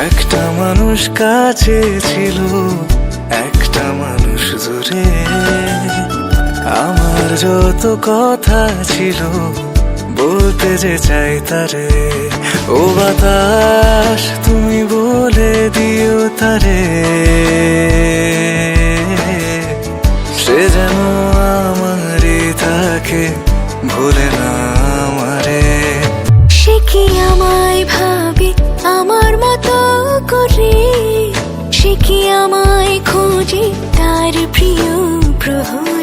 একটা মানুষ কাছে ছিল, একটা মানুষ দূরে। আমার যত কথা ছিল বলতে যে চাই তারে, ও বাতাস তুমি বলে দিও তারে, সে যেন আমারই থাকে, ভুলে না আমারে। সে কি আমায় ভাবে আমার মতো করে, সে কি আমায় খোঁজে তার প্রিয় প্রহর।